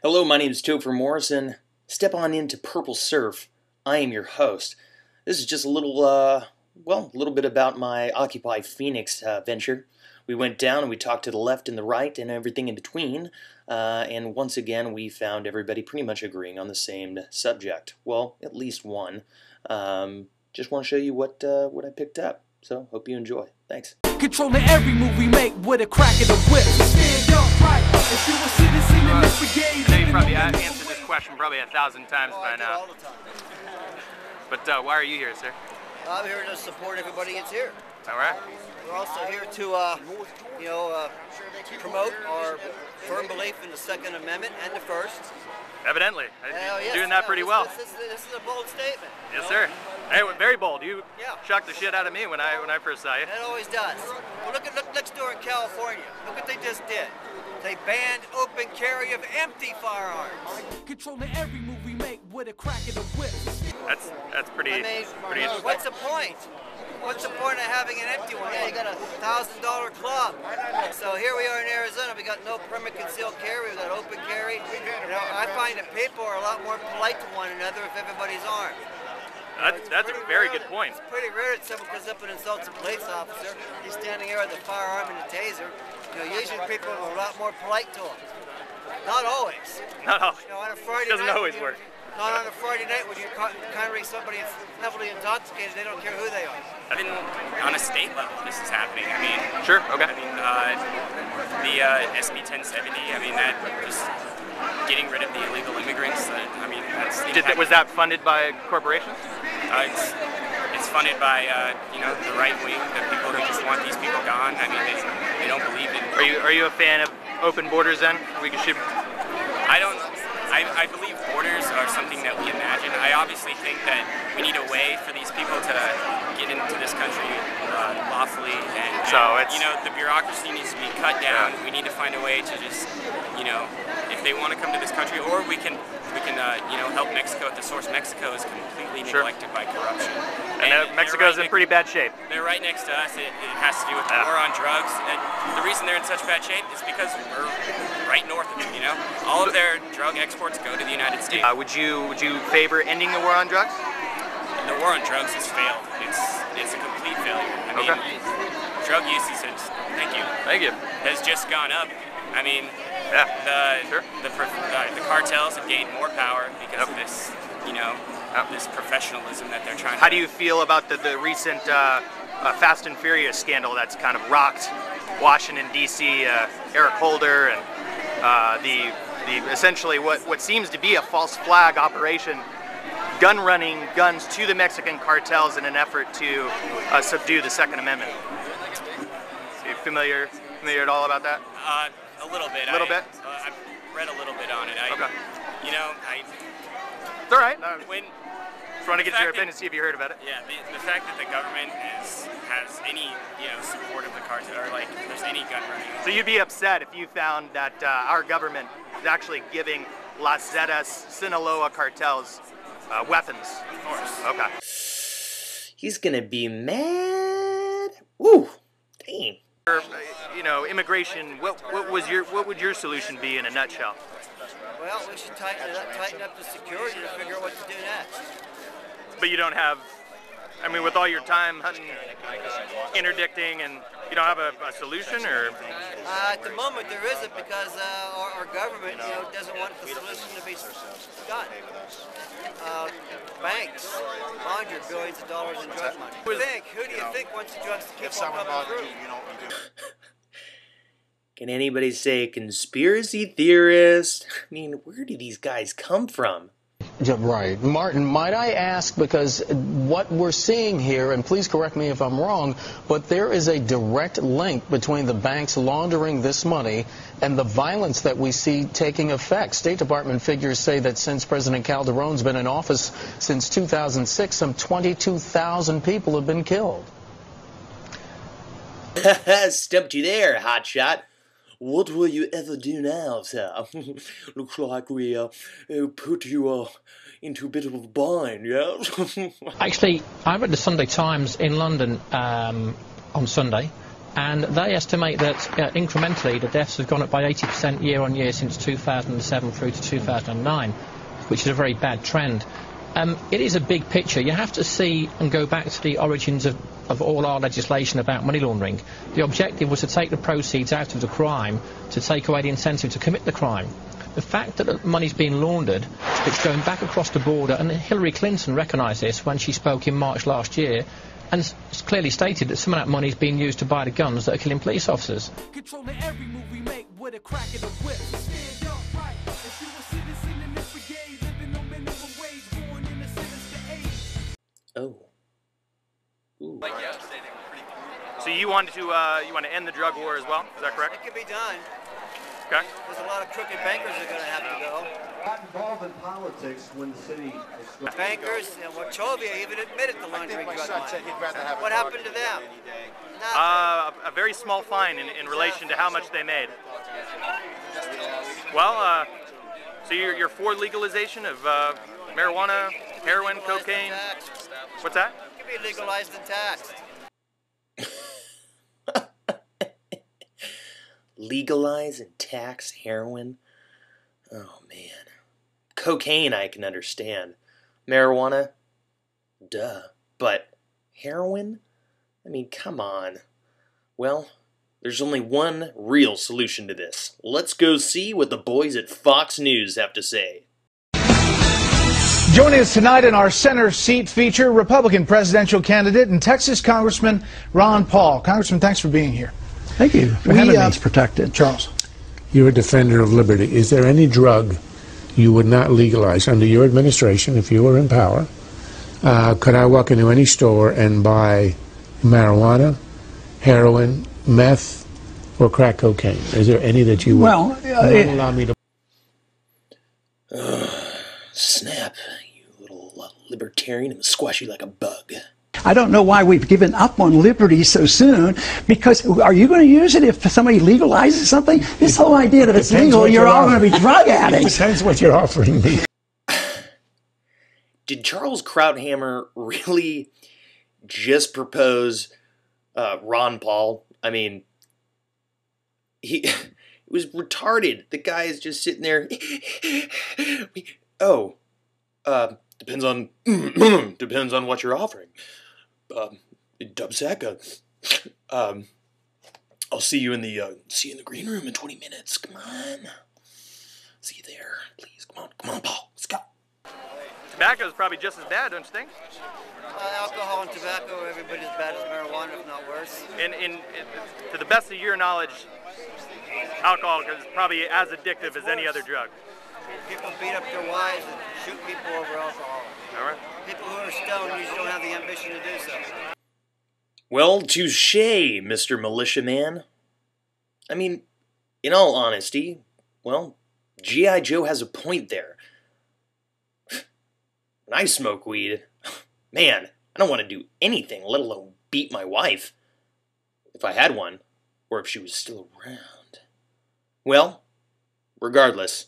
Hello, my name is Topher Morrison. Step on into Purple Surf. I am your host. This is just a little, a little bit about my Occupy Phoenix venture. We went down and we talked to the left and the right and everything in between. And once again, we found everybody pretty much agreeing on the same subject. Well, at least one. Just want to show you what I picked up. So, hope you enjoy. Thanks. Controlling every move we make with a crack of the whip. Stand up right. If you a citizen in this brigade. I know you probably answered this question probably 1,000 times by now. All the time. But why are you here, sir? I'm here to support everybody that's here. All right. We're also here to, promote our firm belief in the Second Amendment and the First. Evidently. Yes, You're doing that pretty well. This is a bold statement. Yes, sir. Hey, very bold. You Yeah. shocked the shit out of me when I first saw you. It always does. Well, look next door in California. Look what they just did. They banned open carry of empty firearms. Controlling every move we make with a crack of the whip. That's pretty I mean, pretty interesting. what's the point? What's the point of having an empty one? Yeah, you got a $1,000 club. So here we are in Arizona. We got no permit concealed carry. We got open carry. You know, I find that people are a lot more polite to one another if everybody's armed. That's a very good point. It's pretty rare that someone comes up and insults a police officer. He's standing here with a firearm and a taser. You know, usually people are a lot more polite to him. Not always. Not always. You know, on a Friday Doesn't night, always work. Not on a Friday night when you're encountering somebody that's heavily intoxicated. They don't care who they are. I mean, on a state level, this is happening. I mean, Sure. Okay. I mean, the SB 1070. I mean, that just getting rid of the illegal immigrants. I mean, that's Was that funded by corporations? it's funded by the right wing, the people who just want these people gone. I mean, they don't believe it. Are you a fan of open borders then? should. I believe borders are something that we imagine. I obviously think that we need a way for these people to get into this country lawfully, and the bureaucracy needs to be cut down. We need to find a way to just, if they want to come to this country, or we can help Mexico at the source. Mexico is completely neglected by corruption. And Mexico's in pretty bad shape. They're right next to us. It has to do with the war on drugs. And the reason they're in such bad shape is because we're right north of them, All of their drug exports go to the United States. Would you favor ending the war on drugs? The war on drugs has failed. It's a complete failure. I mean, drug usage has just gone up. I mean, the cartels have gained more power because of this, this professionalism that they're trying to. How do you feel about the recent Fast and Furious scandal that's kind of rocked Washington, D.C., Eric Holder, and the essentially what seems to be a false flag operation, running guns to the Mexican cartels in an effort to subdue the Second Amendment? Are you familiar at all about that? A little bit. I've read a little bit on it. Okay. It's all right. Just want to get your opinion, see if you heard about it. Yeah, the fact that the government has any support of the cartel, or like there's any gun running. So you'd be upset if you found that our government is actually giving Las Zetas, Sinaloa cartels weapons. Of course. Okay. He's gonna be mad. Woo! Dang. Immigration. What would your solution be in a nutshell? Well, we should tighten up the security to figure out what to do next. But you don't have, with all your time hunting, interdicting, and you don't have a solution, or? At the moment, there isn't, because our government, doesn't want the solution to be done. Banks launder billions of dollars in drug money. Who do you think wants the drugs to keep on coming through? Can anybody say conspiracy theorist? Where do these guys come from? Yeah, right. Martin, might I ask, because what we're seeing here, and please correct me if I'm wrong, but there is a direct link between the banks laundering this money and the violence that we see taking effect. State Department figures say that since President Calderon's been in office since 2006, some 22,000 people have been killed. Stumped you there, hotshot. What will you ever do now, sir? Looks like we put you into a bit of a bind, yeah? Actually, I read the Sunday Times in London on Sunday, and they estimate that incrementally the deaths have gone up by 80% year on year since 2007 through to 2009, which is a very bad trend. It is a big picture. You have to see and go back to the origins of all our legislation about money laundering. The objective was to take the proceeds out of the crime to take away the incentive to commit the crime. The fact that the money's being laundered, it's going back across the border, and Hillary Clinton recognised this when she spoke in March last year, and clearly stated that some of that money is being used to buy the guns that are killing police officers. Controlling every move we make with a crack of the whip. Stand up right. If you a citizen in this brigade, living on minimum wage, born in a sinister age. Oh. Ooh. So you want to end the drug war as well? Is that correct? It can be done. Okay. There's a lot of crooked bankers that are going to have to go. Got involved in politics when the city was Bankers, and Wachovia even admitted to laundering drug money. What happened to them? A very small fine in relation to how much they made. Well, so you're for legalization of marijuana, heroin, cocaine? What's that? It can be legalized and taxed. Legalize and tax heroin? Oh, man. Cocaine I can understand. Marijuana? Duh. But heroin? I mean, come on. Well, there's only one real solution to this. Let's go see what the boys at Fox News have to say. Joining us tonight in our center seat feature, Republican presidential candidate and Texas Congressman Ron Paul. Congressman, thanks for being here. Thank you for having me. It's protected. Charles. You're a defender of liberty. Is there any drug you would not legalize under your administration if you were in power? Could I walk into any store and buy marijuana, heroin, meth, or crack cocaine? Is there any that you would not allow me to? Snap, you little libertarian. I'm squash you like a bug. I don't know why we've given up on liberty so soon, because are you going to use it if somebody legalizes something? This whole idea that it's legal, you're all going to be drug addicts. Depends what you're offering me. Did Charles Krauthammer really just propose Ron Paul? I mean, it was retarded. The guy is just sitting there. Depends on what you're offering. Dubsack, I'll see you in the green room in 20 minutes. Come on. See you there, please. Come on, Paul. Let's go. Tobacco is probably just as bad, don't you think? Alcohol and tobacco are every bit as bad as marijuana, if not worse. To the best of your knowledge, alcohol is probably as addictive as any other drug. People beat up their wives and shoot people over alcohol. All right. People who are stoned usually don't have the ambition to do so. Well, touche, Mr. Militiaman. I mean, in all honesty, well, G.I. Joe has a point there. When I smoke weed, man, I don't want to do anything, let alone beat my wife. If I had one, or if she was still around. Well, regardless,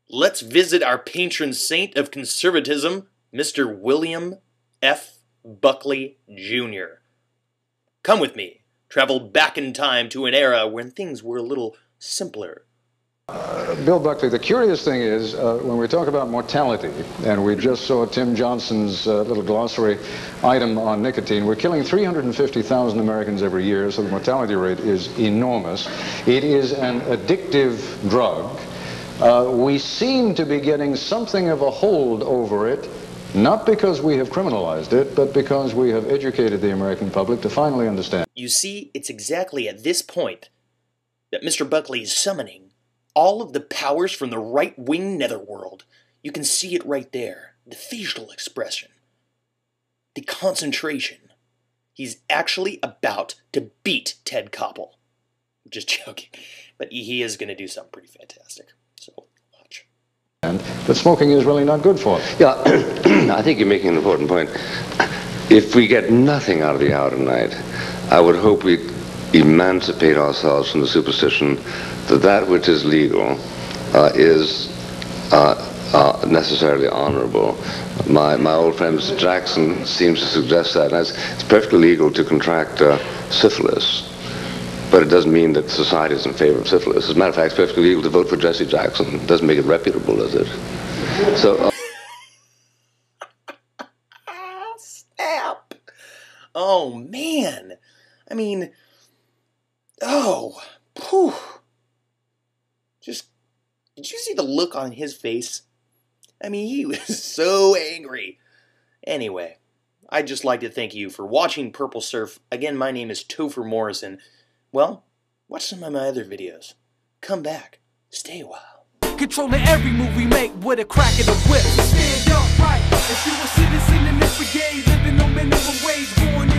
let's visit our patron saint of conservatism, Mr. William F. Buckley, Jr. Come with me. Travel back in time to an era when things were a little simpler. Bill Buckley, the curious thing is, when we talk about mortality, and we just saw Tim Johnson's little glossary item on nicotine, we're killing 350,000 Americans every year, so the mortality rate is enormous. It is an addictive drug. We seem to be getting something of a hold over it, not because we have criminalized it, but because we have educated the American public to finally understand. You see, it's exactly at this point that Mr. Buckley is summoning all of the powers from the right-wing netherworld. You can see it right there. The facial expression. The concentration. He's actually about to beat Ted Koppel. I'm just joking. But he is going to do something pretty fantastic. So, watch. That smoking is really not good for us. Yeah, I think you're making an important point. If we get nothing out of the hour tonight, I would hope we emancipate ourselves from the superstition that that which is legal is necessarily honorable. My old friend Mr. Jackson seems to suggest that. It's perfectly legal to contract syphilis. but it doesn't mean that society is in favor of syphilis. As a matter of fact, it's perfectly legal to vote for Jesse Jackson. It doesn't make it reputable, does it? So. Snap! Oh, man. I mean, oh, phew. Just, did you see the look on his face? I mean, he was so angry. Anyway, I'd just like to thank you for watching Purple Surf. Again, my name is Topher Morrison. Well, watch some of my other videos. Come back. Stay a while. Controlling every move we make with a crack of the whip. Stand up right. If you a citizen in this brigade, living on minimum wage, born in